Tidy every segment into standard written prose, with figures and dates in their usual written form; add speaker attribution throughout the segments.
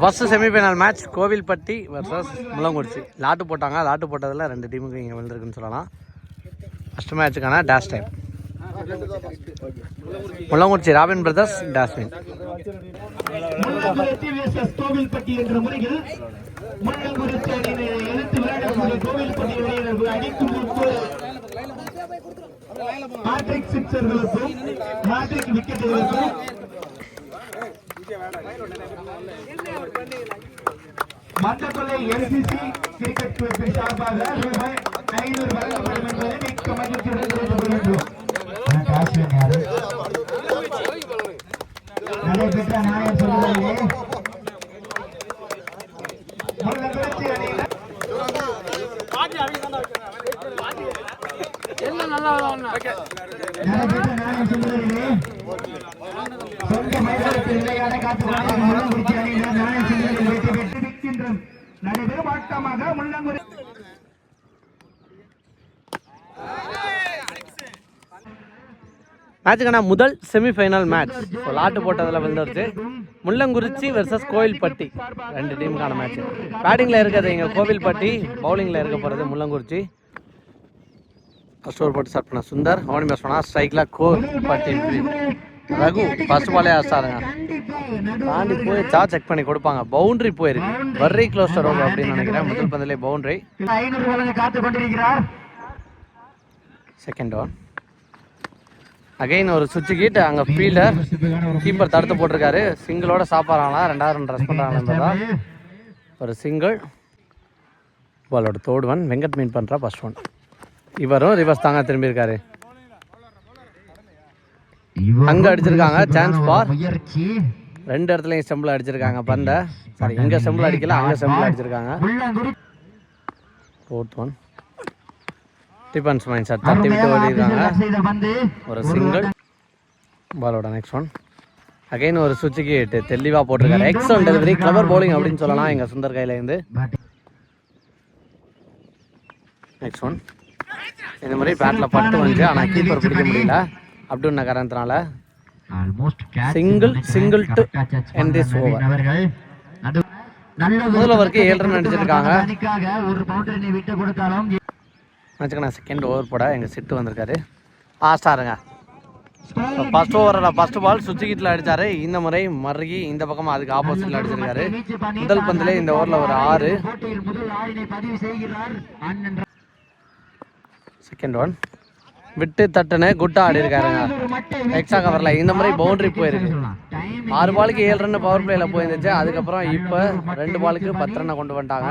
Speaker 1: First semifinal match Kovilpatti versus Mullangurichi. Lot போட்டாங்க. Lot போட்டதில் 2 டீமுக்கு இங்கே விழுந்திருக்குன்னு சொல்லலாம். ஃபர்ஸ்ட் மேட்சுக்கான டேஷ் டைம். முள்ளங்குறிச்சி ராபின் பிரதர்ஸ் டாஸ்மின்.
Speaker 2: கோவில்பட்டி என்ற முறையில் முள்ளங்குறிச்சி அணியினை எதிர்த்து விளையாடக்கூடிய கோவில்பட்டி அணியினர்கள் அடிக்கும் ஹாட்ரிக் சிக்ஸர்களுக்கும் ஹாட்ரிக் விக்கெட்டுகளுக்கும் மண்டபலை எல்சிசி கிரிக்கெட் கிளப்பின் சார்பாக ரூபாய் 500 வழங்கப்படும் என்பதை மிக்க மகிழ்ச்சியுடன் தெரிவித்துக் கொள்கின்றோம். நடைபெற்ற நாயர் சொல்லுவதிலே முள்ளங்குறிச்சி அணியினர் நடைபெற்ற நாயர் சொல்லுவதிலே சொந்த மைதானத்தில் விளையாட காத்துக்கொண்டிருக்கும் முள்ளங்குறிச்சி அணியினர் நாயர் சொல்லுவதில் வெற்றி பெற்று நிற்கின்றோம். நடைபெறும் ஆட்டமாக முள்ளங்குறிச்சி
Speaker 1: மேட்சுக்கான முதல் செமிஃபைனல் மேட்ச். லாட்டு போட்டதில் விழுந்துருச்சு. முள்ளங்குறிச்சி வெர்சஸ் கோவில்பட்டி 2 டீமுக்கான மேட்ச். பேட்டிங்கில் இருக்கிறது இங்கே கோவில்பட்டி, பவுலிங்கில் இருக்க போகிறது முள்ளங்குறிச்சி. ஃபர்ஸ்ட் ஓவர் போட்டு ஸ்டார்ட் பண்ண சுந்தர், ஓனி பேஸ் பண்ணா ஸ்ட்ரைக்கில் கோவில்பட்டி ரகு ஃபர்ஸ்ட் பாலே ஆஸ்டாருங்க. தாண்டி போயிச்சா செக் பண்ணி கொடுப்பாங்க. பவுண்டரி போயிருக்கு. வெரி க்ளோஸ் ரோல் அப்படின்னு நினைக்கிறேன். முதல் பந்திலே பவுண்டரி. செகண்ட் ஒன் அகைன் ஒரு சுவிட்ச் கீட். அங்கே ஃபீல்டர் கீப்பர் தடுத்து போட்டிருக்காரு. சிங்கிளோட சாப்பாடுறாங்களா 2 ரன் ரஸ் பண்ணுறாங்களா. ஒரு சிங்கிள். பாலோட தேர்ட் ஒன். வெங்கட் மீன் பண்ணுறா ஃபர்ஸ்ட் ஒன். இவரும் ரிவர்ஸ் தாங்க திரும்பி இருக்காரு. அங்கே அடிச்சிருக்காங்க சான்ஸ் ஃபார். 2 இடத்துலையும் ஸ்டெம்பிள் அடிச்சிருக்காங்க. பந்த சாரி இங்கே ஸ்டெம்பிள் அடிக்கல, அங்கே ஸ்டெம்பிள் அடிச்சிருக்காங்க. Fourth one defence mind set தட்டி விட்டு ஓடிருக்காங்க. ஒரு சிங்கிள். பாலோட நெக்ஸ்ட் ஒன் அகைன் ஒரு சுவிட்சுக்கு 8 தெளிவாக போட்டிருக்காரு. எக்ஸலன்ட் டெலிவரி, கிளவர் பவுலிங் அப்படின்னு சொல்லலாம் எங்கள் சுந்தர் கையிலேருந்து. நெக்ஸ்ட் ஒன் இந்த மாதிரி பேட்டில் பட்டு வந்து ஆனால் கீப்பர் பிடிக்க முடியல அப்படின்னு காரணத்தினால single to end this over. முதல் ஓவருக்கு 7 ரன் அடிச்சிருக்காங்க. மேட்சுக்கு செகண்ட் ஓவர் போட எங்கள் சிட்டு வந்திருக்காரு. ஆஸ்டாருங்க. ஃபர்ஸ்ட் ஓவரோட ஃபர்ஸ்ட் பால் சுவிட்ச் அடித்தார். இந்த முறை மறுகி இந்த பக்கம் அதுக்கு ஆப்போசிட்டில் அடிச்சிருக்காரு. முதல் பந்திலே இந்த ஓவரில் ஒரு 6. செகண்ட் ஒன் விட்டு தட்டுன்னு குட்டா ஆடி இருக்காருங்க. எக்ஸ்ட்ரா கவரில் இந்த முறை பவுண்டரி போயிருக்கு. 6 பாலுக்கு 7 ரன் பவர் பிளேயில் போயிருந்துச்சு. அதுக்கப்புறம் இப்போ 2 பாலுக்கு 10 ரன்னை கொண்டு வந்துட்டாங்க.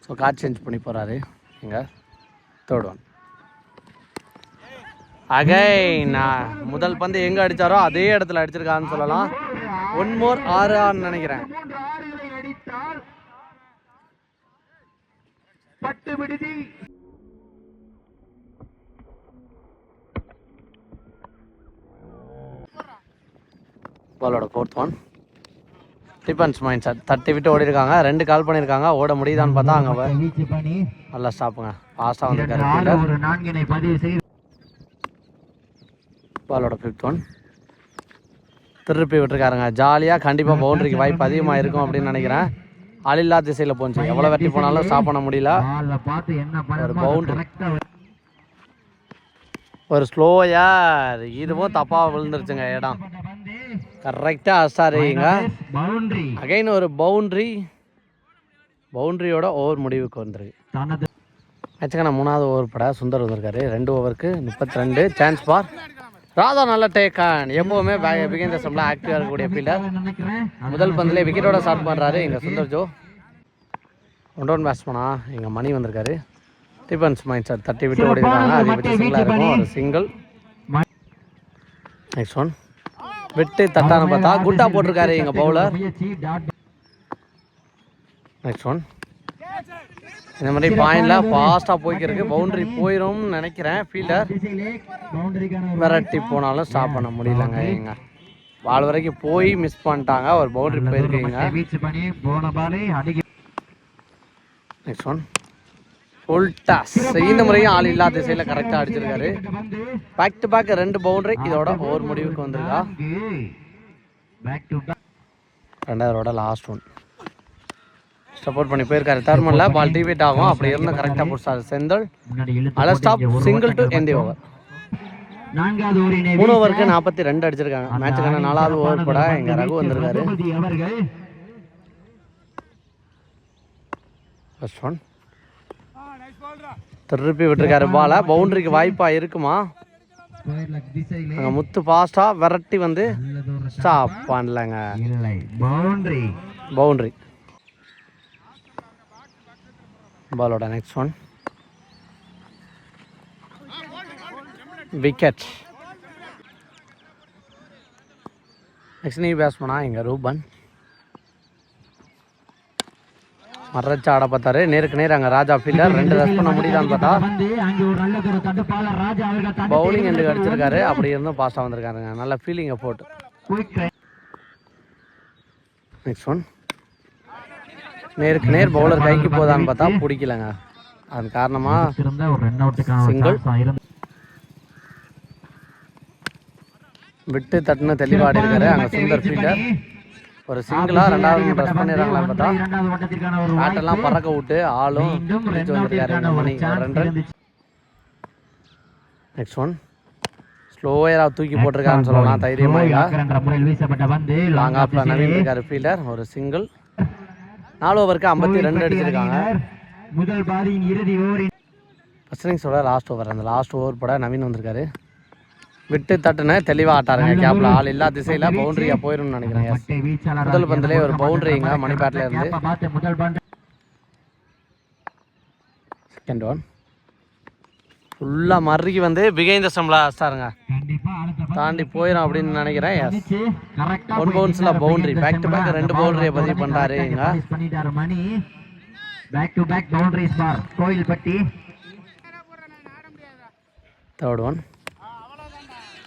Speaker 1: ஸோ கார்ட் சேஞ்ச் பண்ணி போகிறாரு. இங்கே தேர்ட் ஒன் அகைன் முதல் பந்து எங்கே அடித்தாரோ அதே இடத்துல அடிச்சிருக்கான்னு சொல்லலாம். 1 மோர் 6 ஆன்னு நினைக்கிறேன். பாலோட fourth one defence mind set தட்டி விட்டு ஓடி இருக்காங்க. 2 கால் பண்ணியிருக்காங்க. ஓட முடியுதான்னு பார்த்தா அங்கே நல்லா ஸ்டாப்புங்க. ஃபாஸ்ட்டாக வந்திருக்காரு. பாலோட ஃபிஃப்த் ஒன் திருப்பி விட்டுருக்காருங்க. ஜாலியாக கண்டிப்பாக பவுண்டரிக்கு வாய்ப்பு அதிகமாக இருக்கும் அப்படின்னு நினைக்கிறேன். ஆளில்லா திசையில் போச்சு. எவ்வளோ வெட்டி போனாலும் ஸ்டாப் பண்ண முடியல. ஒரு பவுண்டரி, ஒரு ஸ்லோயர். இதுவும் தப்பாக விழுந்துருச்சுங்க. இடம் கரெக்டாக அசாரிங்க. அகைன் ஒரு பவுண்டரி. பவுண்டரியோட ஓவர் முடிவுக்கு வந்துருக்கு. ஆச்சுக்கண்ணா 3வது ஓவர் பட சுந்தர் வந்திருக்காரு. 2 ஓவருக்கு 32. Chance for Radha. நல்ல டேக்கான். எப்போவுமே பிகின் த ஸ்டம்பில் ஆக்டிவாக இருக்கக்கூடிய ஃபீல்டர். முதல் பந்திலே விக்கெட்டோட ஸ்டார்ட் பண்ணுறாரு எங்கள் சுந்தர் ஜோ. 1 பேட்ஸ்மேனா எங்கள் மணி வந்திருக்காரு. டிஃபன்ஸ் மைண்ட் செட் தட்டி விட்டு ஓடிருக்காங்க. அதை விட்டு சிங்கிளாக இருக்கும். ஒரு சிங்கிள். நெக்ஸ்ட் ஒன் விட்டு தட்டான பார்த்தா குட்டா போட்டிருக்காரு எங்கள் பவுலர். நெக்ஸ்ட் ஒன் இந்த மாதிரி பாயிண்டில் ஃபாஸ்ட்டாக போய்க்கிருக்கு. பவுண்டரி போயிடும்னு நினைக்கிறேன். ஃபீல்டர் விரட்டி போனாலும் ஸ்டாப் பண்ண முடியலங்க. எங்க பால் வரைக்கும் போய் மிஸ் பண்ணிட்டாங்க. ஒரு பவுண்டரி போயிருக்கீங்க. Next one full toss. இந்த முறையும் ஆள் இல்லாத திசையில் கரெக்டாக அடிச்சிருக்காரு. Back to back 2 boundary. இதோட ஓவர் முடிவுக்கு வந்திருக்கா. 2வது லாஸ்ட் ஒன். சப்போர்ட் பண்ணி போயிருக்காரு. தர்மனில் பால் டிவிட் ஆகும். அப்படி இருந்து கரெக்டாக பிடிச்சாரு செந்தில். அல stop single to end over. 3 ஓவருக்கு 42 அடிச்சிருக்காங்க. மேட்சுக்கான 4வது ஓவர் கூட எங்க ரகு வந்திருக்காரு. ஃபர்ஸ்ட் ஒன் திருப்பி விட்டுருக்காரு பாலை. பவுண்டரிக்கு வாய்ப்பா இருக்குமா? அங்க முத்து ஃபாஸ்டா விரட்டி வந்து ஸ்டாப் பண்ணலங்க. பவுண்டரி. பாலோட நெக்ஸ்ட் ஒன் விக்கெட். நெக்ஸ்ட் நீ பேட்ஸ்மேனா இங்கே ரூபன் மறைச்சு ஆட பார்த்தாரு. நேருக்கு நேர் அங்கே ராஜா ஃபீல்டர் 2 ரன் பண்ண முடியுதான்னு பார்த்தா பவுலிங் எண்டு அடிச்சிருக்காரு. அப்படி இருந்தும் பாஸ்டாக வந்திருக்காருங்க. நல்ல ஃபீலிங்கை போட்டு. நெக்ஸ்ட் ஒன் நேருக்கு நேர் பவுலர் கைக்கு போதான்னு பார்த்தா பிடிக்கலங்க. அது காரணமாக சிங்கிள். விட்டு தட்டுன்னு தெளிவாடி இருக்காரு அங்கே சுந்தர் ஃபீல்டர். ஒரு சிங்கிளா 2வது ப்ரெஸ் பண்ணிடுறாங்களான்னு பார்த்தா பேட்டெல்லாம் பறக்க விட்டு ஆளும் பிடிச்சு வந்திருக்காரு. மணி 2 ரன். நெக்ஸ்ட் ஒன் ஸ்லோயரா தூக்கி போட்டிருக்காருன்னு சொல்லலாம். தைரியமாக லாங் ஆஃப்ல நவீன் இருக்காரு ஃபீல்டர். ஒரு சிங்கிள். 4 ஓவருக்கு 52 அடிச்சிருக்காங்க. ஃபர்ஸ்ட் இன்னிங்ஸோட லாஸ்ட் ஓவர். அந்த லாஸ்ட் ஓவர் போட நவீன் வந்திருக்காரு. விட்டு தட்டுன்னு தெளிவாக ஆட்டாருங்க. கேப்ல ஆள் இல்லா திசையில் பவுண்டரியா போயிடும்னு நினைக்கிறேன். முதல் பந்திலே ஒரு பவுண்டரிங்க மணிப்பேட்டில் இருந்து. செகண்ட் ஒன் ஃபுல்லாக மறுக்கி வந்து பிகைந்த ஸ்டம்பில் அடிச்சாருங்க. தாண்டி போயிடும் அப்படின்னு நினைக்கிறேன். எஸ் 1 பவுன்ஸில் பவுண்டரி. பேக் டு பேக் 2 பவுண்டரியை பதிவு பண்ணுறாரு. தேர்ட் ஒன்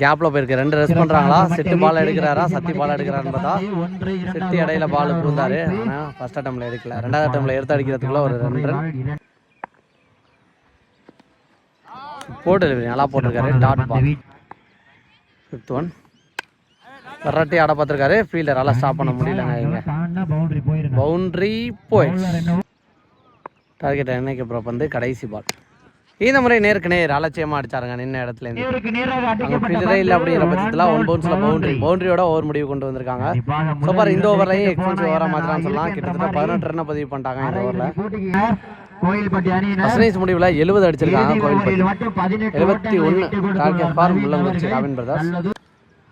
Speaker 1: கேப்ல போயிருக்கு. 2 ரன் பண்றாங்களா? செட்டு பால் எடுக்கிறாரா? சத்தி பால் எடுக்கிறாருன்னு பார்த்தா செட்டு இடையில பால் பூந்தாரு. ஆனா ஃபர்ஸ்ட் அட்டம்ல எடுக்கல. 2வது அட்டம்ல எடுத்து அடிக்கிறதுக்குள்ள ஒரு 2 ரன் போட்டு நல்லா போட்டிருக்காரு. Dot ball. 5th ஒன் விரட்டி ஆட பார்த்திருக்காரு. ஃபீல்டரால ஸ்டாப் பண்ண முடியலங்க. பவுண்டரி போயிடுச்சு. டார்கெட் என்னைக்கு அப்புறம் வந்து கடைசி பால். இந்த முறை நேருக்கு நேர் அலட்சியமா அடிச்சாருங்க. நின்ன இடத்துல இருந்து இல்லை அப்படிங்கிற பட்சத்தில் 1 பவுன்ஸ்ல பவுண்டரியோட ஓவர் முடிவு கொண்டு வந்திருக்காங்க. சூப்பர். இந்த ஓவர்லையும் எக்ஸ்பென்சிவ் ஓவரா மாத்திரான்னு சொல்லலாம். கிட்டத்தட்ட 18 ரன் பதிவு பண்ணிட்டாங்க இந்த ஓவரில். ஃபர்ஸ்ட் இன்னிங்ஸ் முடிவில் 70 அடிச்சிருக்காங்க Koilpatti. 71 target for Mullangurichi Naveen brothers.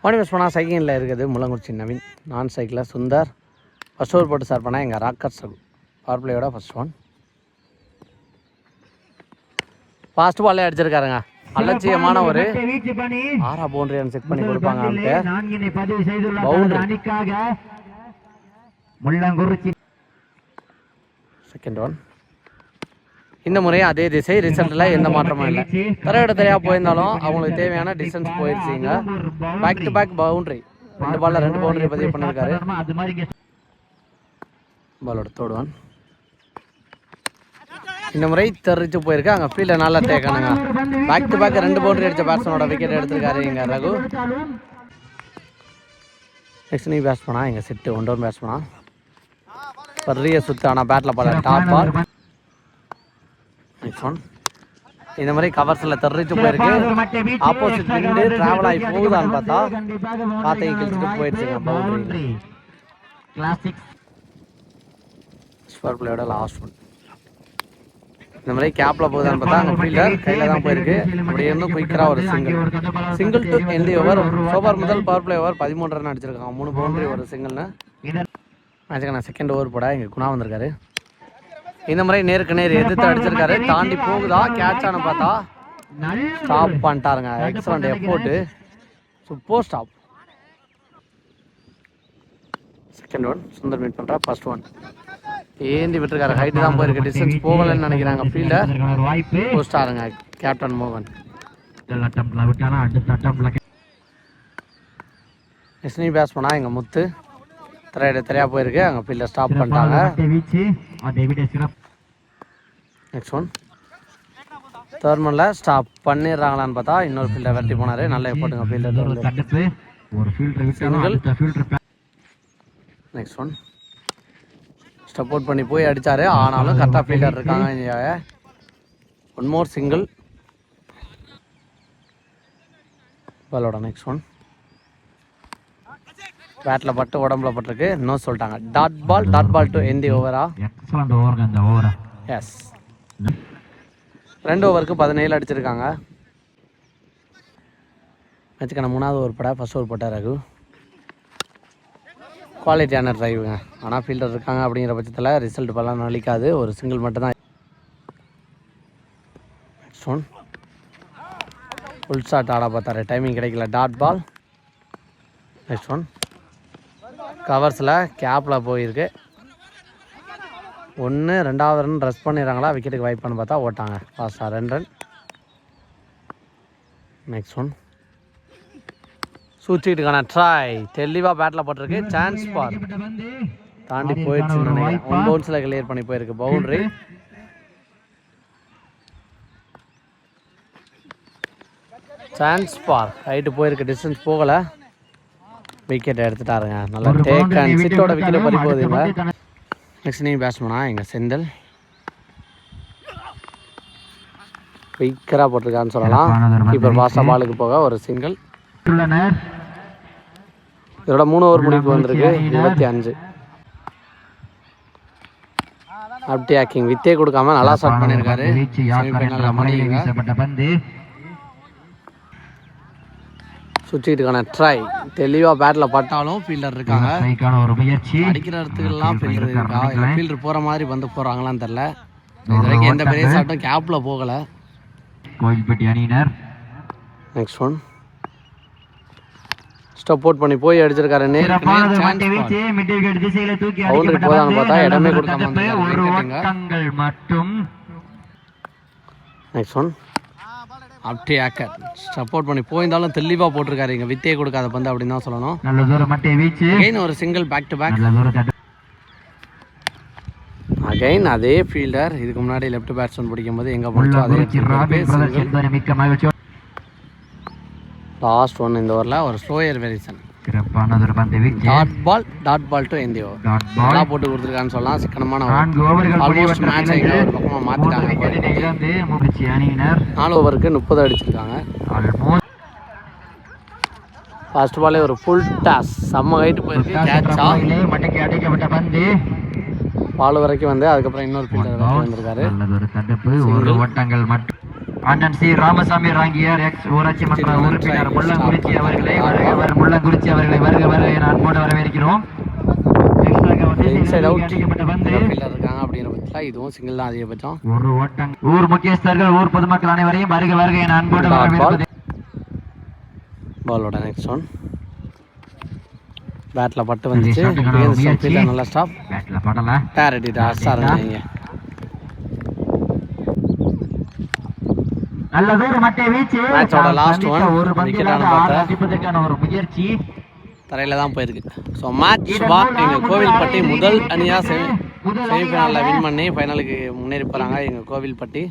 Speaker 1: One miss பண்ணால் சைக்கிளில் இருக்குது முள்ளங்குறிச்சி நவீன். நான் சைக்கிளில் சுந்தர். ஃபர்ஸ்ட் ஓவர் போட்டு ஸ்டார்ட் பண்ணால் எங்கள் ராக்கர்ஸ் பவர் பிளேயோட ஃபர்ஸ்ட் ஒன். ஃபாஸ்ட் பால்லே அடிச்சிருக்காருங்க. அலட்சியமான ஒரு 6 பவுண்டரி செட் பண்ணி கொடுப்பாங்க. Second one. இந்த முறையும் அதே திசை. ரிசல்ட்ல எந்த மாற்றமும் இல்லை. தரையிட தெரியா போயிருந்தாலும் அவங்களுக்கு தேவையான டிஸ்டன்ஸ் போயிடுச்சுங்க. Back to back boundary. 2 பால்ல 2 பவுண்டரி பதிவு பண்ணிருக்காரு. பாலோட தேர்ட் ஒன். இந்த முறை தெரிச்சு போயிருக்கு. அங்கே ஃபீல்டை நல்லா டேக்கானுங்க. பேக் டு பேக் 2 பவுண்டரி அடித்த பேட்ஸ்மேனோட விக்கெட் எடுத்திருக்காரு இங்கே ரகு. நெக்ஸ்ட் நீ பேட்ஸ்மேனா இங்கே செட்டு 1 டவுன் பேட்ஸ்மேனா பெரிய சுத்து. ஆனால் பேட்டில் பல டாப் பால். Next one. இந்த மாதிரி கவர்ஸில் தெரிச்சு போயிருக்கு. ஆப்போசிட் விண்டு டிராவல் ஆகி போகுதான்னு பார்த்தா காத்தையை கிழிச்சிட்டு போயிடுச்சுங்க பவுண்டரி. ஸ்கோர் பிளேயோட லாஸ்ட் ஒன். இந்த மாதிரி கேப்ல போகுதான்னு பார்த்தா அங்கே ஃபீல்டர் கையில் தான் போயிருக்கு. அப்படி இருந்தும் குயிக்கராக ஒரு சிங்கிள் டு எண்ட் ஓவர். சோபார் முதல் பவர் பிளே ஓவர் 13 ரன் அடிச்சிருக்காங்க. 3 பவுண்டரி ஒரு சிங்கிள்னு. மேட்சுக்கு நான் செகண்ட் ஓவர் போட இங்கே குணா வந்திருக்காரு. இந்த முறை நேருக்கு நேர் எதிர்த்து அடிச்சிருக்காரு. தாண்டி போகுதா கேட்ச் ஆன பார்த்தா ஸ்டாப் பண்ணிட்டாருங்க. Excellent effort. Super stop. Second one Sundar meet பண்ணுறா. ஃபர்ஸ்ட் ஒன் ஏந்தி விட்டுருக்காரு. ஹைட்டு தான் போயிருக்கு. டிஸ்டன்ஸ் போகலன்னு நினைக்கிறாங்க ஃபீல்டர். போஸ்டாருங்க கேப்டன் மோகன். எஸ்னி பேட்ஸ்மேனா எங்க முத்து திரையா போயிருக்கு. அங்கே ஃபீல்டர் ஸ்டாப் பண்ணிட்டாங்க. நெக்ஸ்ட் ஒன் தேர்மனில் ஸ்டாப் பண்ணிடுறாங்களான்னு பார்த்தா இன்னொரு ஃபீல்டர் வெட்டி போனார். நல்லா போட்டுங்க ஃபீல்டர்.
Speaker 2: தடுப்பு ஒரு ஃபீல்டர் விட்டாலும் அடுத்த fielder.
Speaker 1: Next one step out பண்ணி போய் அடித்தார். ஆனாலும் கரெக்டாக ஃபீல்டர் இருக்காங்க. ஒன் மோர் சிங்கிள் பாலோட. நெக்ஸ்ட் ஒன் பேட்டில் பட்டு உடம்புல பட்டிருக்கு. இன்னும் சொல்லிட்டாங்க டாட் பால் டு எந்த ஓவரா?
Speaker 2: எக்ஸலண்ட் ஓவர் அந்த ஓவரா.
Speaker 1: எஸ், 2 ஓவருக்கு 17 அடிச்சிருக்காங்க. மேட்சுக்கான 3வது ஓவர் போட ஃபர்ஸ்ட் ஓவர் போட்டார் ரகு. குவாலிட்டியான ட்ரைவுங்க. ஆனால் ஃபீல்டர் இருக்காங்க அப்படிங்கிற பட்சத்தில் ரிசல்ட் பலாம் நலிக்காது. ஒரு சிங்கிள் மட்டும் தான். நெக்ஸ்ட் ஒன் ஃபுல் ஷாட் ஆட பார்த்தாரு. டைமிங் கிடைக்கல. Dot ball. நெக்ஸ்ட் ஒன் கவர்ஸில் கேப்பில் போயிருக்கு. 2வது ரன் ரஷ் பண்ணிடுறாங்களா, விக்கெட்டுக்கு வைப்பான்னு பார்த்தா ஓட்டாங்க ஃபாஸ்ட்டாக 2 ரன். நெக்ஸ்ட் ஒன் சூச்சிட்டுக்கான ட்ரை தெளிவாக பேட்டில் போட்டிருக்கு. சான்ஸ் பார் தாண்டி போயிடுச்சுன்னு நினைக்கிறேன். 1 பவுன்ஸில் கிளியர் பண்ணி போயிருக்கு. பவுண்டரி. சான்ஸ் பார் ரைட்டு போயிருக்கு. டிஸ்டன்ஸ் போகலை. விக்கெட் எடுத்துட்டாருங்க. நல்லா டேக் அண்ட் சிட்டோட விக்கெட் பறி போகுதுங்க. நெக்ஸ்ட் நீங்கள் பேட்ஸ்மேனா எங்கள் செந்தில் குயிக்கராக போட்டிருக்கான்னு சொல்லலாம். கீப்பர் பாஸ்டாக பாலுக்கு போக ஒரு சிங்கிள். இதோட 3 ஓவர் முடிவுக்கு வந்திருக்கு. 25. அப்டியாக்கிங் வித்தே கொடுக்காம நல்லா ஷாட் பண்ணியிருக்காரு. செமிஃபைனலில் மணிங்க சுற்றிட்டுக்கான ட்ரை தெளிவாக பேட்டில் பட்டாலும் ஃபீல்டர் இருக்காங்க. அடிக்கிற இடத்துக்கெல்லாம் ஃபீல்டர் இருக்கா, இல்லை ஃபீல்டர் போகிற மாதிரி வந்து போகிறாங்களான்னு தெரில. இது வரைக்கும் எந்த பெரிய ஷாட்டும் கேப்பில் போகலை.
Speaker 2: கோயில்பட்டி அணியினர்.
Speaker 1: நெக்ஸ்ட் ஒன் ஸ்டெப் அவுட் பண்ணி போய் அடிச்சிருக்காரு. பவுண்டரி போதான்னு பார்த்தா இடமே கொடுக்காம. நெக்ஸ்ட் ஒன் அப்படியே ஆக்கர் ஸ்டெப் அவுட் பண்ணி போயிருந்தாலும் தெளிவாக போட்டிருக்காரு. இங்கே வித்தே கொடுக்காத பந்து அப்படின்னு தான் சொல்லணும்.
Speaker 2: நல்ல தூரம் மட்டும் வீச்சு.
Speaker 1: அகைன் ஒரு single back to back. Again அதே ஃபீல்டர். இதுக்கு முன்னாடி லெஃப்ட் பேட்ஸ்மேன் பிடிக்கும் போது எங்கே போச்சோ அதே. லாஸ்ட் ஒன் இந்த ஓவரில் ஒரு slower variation. Dot ball to எந்த ஓவர். நல்லா போட்டு கொடுத்துருக்கான்னு சொல்லலாம். சிக்கனமான ஆல்மோஸ்ட் மேட்ச் ஒரு பக்கமாக மாற்றிட்டாங்க. 4 ஓவருக்கு 30 அடிச்சிருக்காங்க. ஃபர்ஸ்ட் பாலே ஒரு ஃபுல் டாஸ். செம்ம ஹைட்டு போயிருக்கு. கேட்சா பால் வரைக்கும் வந்து அதுக்கப்புறம் இன்னொரு ஃபீல்டர் வந்திருக்காரு.
Speaker 2: அண்ணன் சி ராமசாமி ராங்கியார் எக்ஸ் ஊராட்சி மன்ற உறுப்பினர் முள்ளங்குறிச்சி அவர்களை முள்ளங்குறிச்சி அவர்களை வருக வருக என அன்போடு வரவேற்கிறோம்.
Speaker 1: இதுவும் சிங்கிள் தான் அதிகபட்சம்.
Speaker 2: ஒரு ஓட்டம். ஊர் முக்கியஸ்தர்கள் ஊர் பொதுமக்கள் அனைவரையும் வருக வருக என அன்போடு வரவேற்பது.
Speaker 1: பாலோட நெக்ஸ்ட் ஒன் பேட்டில் பட்டு வந்துச்சு. நல்லா ஸ்டாப்.
Speaker 2: பேட்டில் படல
Speaker 1: டேரக்ட் அடிச்சாருங்க.
Speaker 2: நல்ல தூரம் மட்டை வீச்சு.
Speaker 1: மேட்சோட லாஸ்ட் ஒன்
Speaker 2: ஒரு பந்திலான 6 அடிப்பதற்கான ஒரு முயற்சி
Speaker 1: தரையில தான் போயிருக்கு. ஸோ மேட்ச் எங்கள் கோவில்பட்டி முதல் அணியாக செமிஃபைனலில் வின் பண்ணி ஃபைனலுக்கு முன்னேறி போகிறாங்க எங்கள் கோவில்பட்டி.